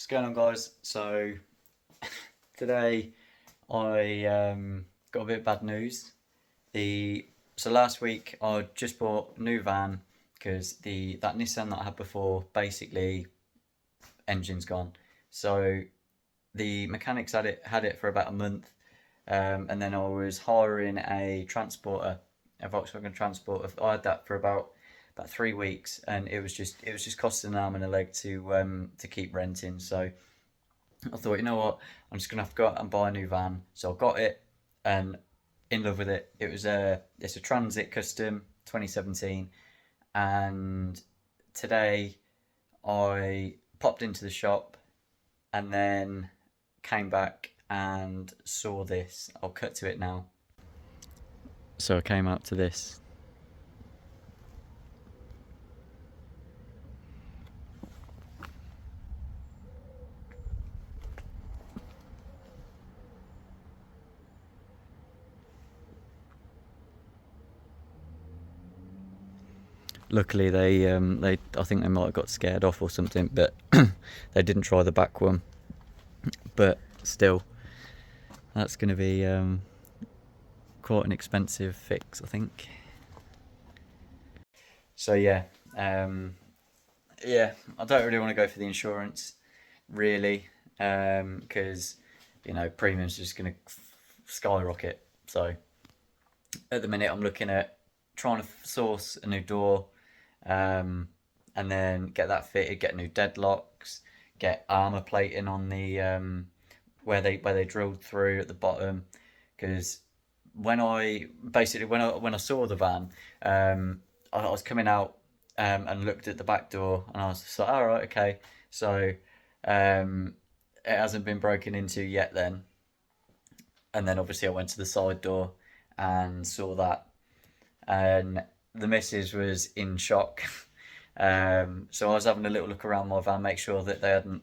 What's going on, guys? So today I got a bit of bad news. The so last week I just bought a new van because the that Nissan that I had before, basically engine's gone. So the mechanics had it for about a month, and then I was hiring a transporter, a Volkswagen Transporter. I had that for about 3 weeks, and it was just costing an arm and a leg to keep renting. So I thought, you know what, I'm just gonna have to go out and buy a new van. So I got it, and in love with it. It's a Transit Custom 2017, and today I popped into the shop and then came back and saw this. I'll cut to it now. So I came up to this. Luckily, they I think they might have got scared off or something, but they didn't try the back one. But still, that's going to be quite an expensive fix, I think. So yeah, I don't really want to go for the insurance, really, because premiums just going to skyrocket. So at the minute, I'm looking at trying to source a new door, um, and then get that fitted, get new deadlocks, get armor plating on the where they drilled through at the bottom, because when I saw the van, I was coming out, and looked at the back door, and I was just like, all right, okay, so um, it hasn't been broken into yet then. And then obviously I went to the side door and saw that, and the missus was in shock. So I was having a little look around my van, make sure that they hadn't,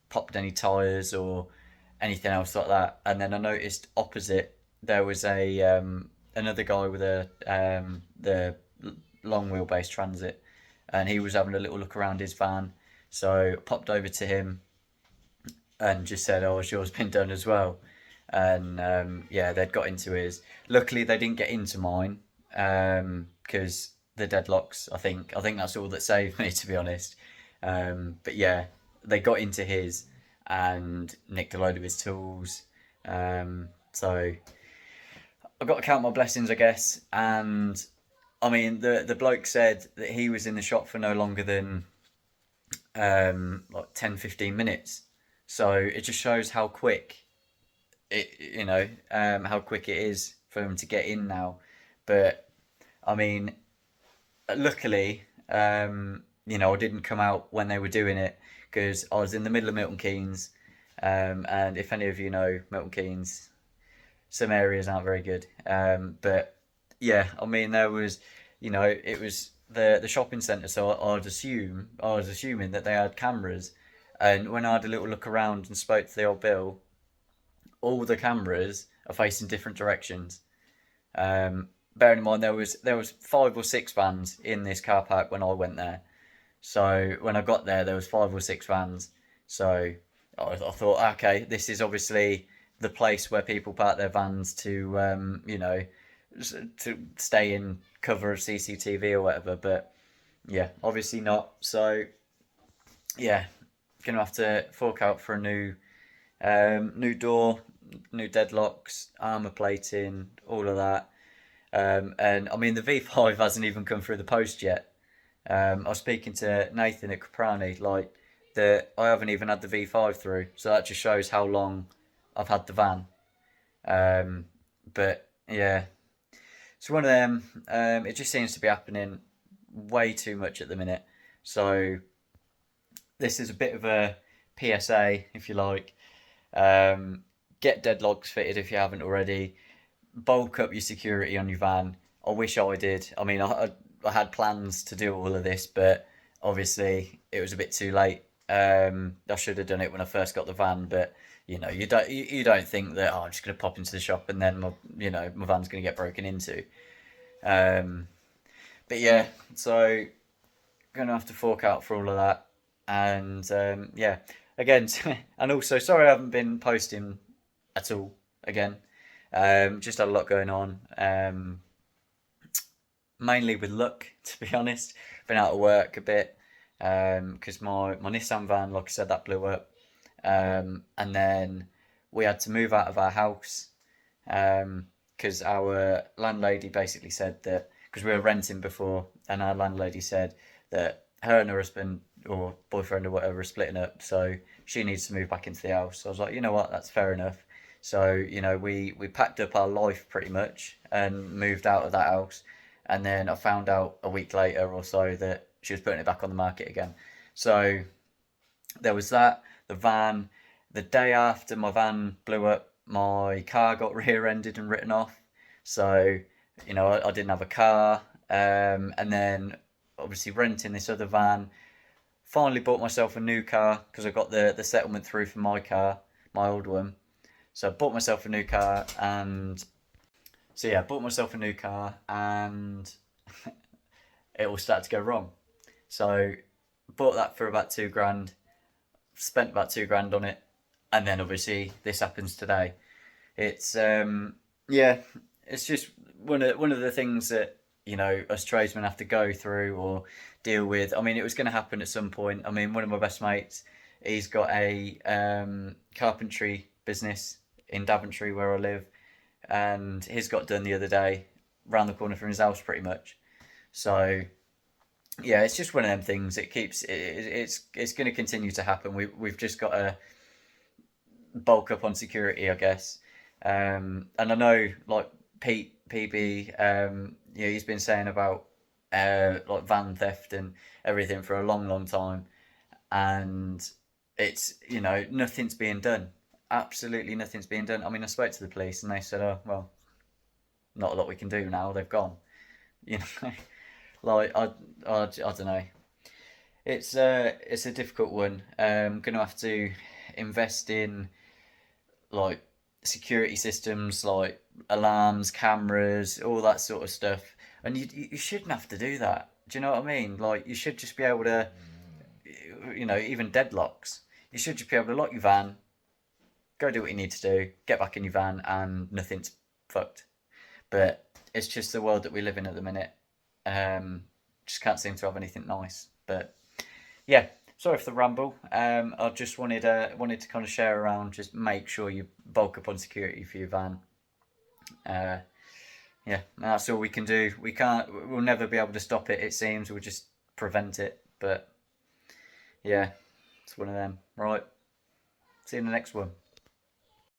popped any tyres or anything else like that. And then I noticed opposite there was a another guy with the long wheelbase Transit, and he was having a little look around his van. So I popped over to him and just said, "Oh, has yours been done as well?" And yeah, they'd got into his. Luckily, they didn't get into mine, because the deadlocks. I think that's all that saved me, to be honest. But yeah, they got into his and nicked a load of his tools. So I've got to count my blessings, I guess. And I mean, the bloke said that he was in the shop for no longer than like 10, 15 minutes. So it just shows how quick how quick it is for him to get in now. But I mean, luckily, I didn't come out when they were doing it, because I was in the middle of Milton Keynes, and if any of you know Milton Keynes, some areas aren't very good. But yeah, I mean, it was the shopping centre, so I was assuming that they had cameras, and when I had a little look around and spoke to the old Bill, all the cameras are facing different directions. Bearing in mind there was 5 or 6 vans in this car park when I went there. So when I got there was 5 or 6 vans. So I thought, okay, this is obviously the place where people park their vans to stay in cover of CCTV or whatever. But yeah, obviously not. So yeah, gonna have to fork out for a new door, new deadlocks, armor plating, all of that. And I mean, the V5 hasn't even come through the post yet. I was speaking to Nathan at Caprani, like, I haven't even had the V5 through, so that just shows how long I've had the van. But yeah, it's one of them. It just seems to be happening way too much at the minute. So this is a bit of a PSA, if you like. Get deadlocks fitted if you haven't already. Bulk up your security on your van. I wish I did. I mean, I had plans to do all of this, but obviously it was a bit too late. I should have done it when I first got the van, but you don't think that, oh, I'm just gonna pop into the shop and then my van's gonna get broken into. Um, but yeah, so gonna have to fork out for all of that, and yeah, again, and also sorry I haven't been posting at all again. Just had a lot going on. Mainly with luck, to be honest. Been out of work a bit because my Nissan van, like I said, that blew up. And then we had to move out of our house because our landlady basically said that because we were renting before, and our landlady said that her and her husband or boyfriend or whatever are splitting up, so she needs to move back into the house. So I was like, you know what, that's fair enough. So we packed up our life pretty much and moved out of that house. And then I found out a week later or so that she was putting it back on the market again. So there was that. The van, the day after my van blew up, my car got rear-ended and written off. So, I didn't have a car. And then obviously renting this other van. Finally bought myself a new car because I got the settlement through for my car, my old one. So I bought myself a new car and so yeah, I bought myself a new car and it all started to go wrong. So bought that for about 2 grand, spent about 2 grand on it, and then obviously this happens today. It's yeah, it's just one of the things that us tradesmen have to go through or deal with. I mean, it was going to happen at some point. I mean, one of my best mates, he's got a carpentry business in Daventry where I live, and his got done the other day, round the corner from his house, pretty much. So yeah, it's just one of them things. It's going to continue to happen. We've just got to bulk up on security, I guess. And I know like Pete PB, he's been saying about like van theft and everything for a long, long time, and it's nothing's being done. Absolutely nothing's being done. I mean, I spoke to the police and they said, "Oh well, not a lot we can do now. They've gone." You know, like I don't know. It's a difficult one. Gonna have to invest in like security systems, like alarms, cameras, all that sort of stuff. And you shouldn't have to do that. Do you know what I mean? Like you should just be able to, even deadlocks. You should just be able to lock your van, go do what you need to do, get back in your van, and nothing's fucked. But it's just the world that we live in at the minute. Um, just can't seem to have anything nice. But yeah, sorry for the ramble. I just wanted to kind of share around. Just make sure you bulk up on security for your van. Uh, yeah, that's all we can do. We can't. We'll never be able to stop it. It seems we'll just prevent it. But yeah, it's one of them. Right. See you in the next one.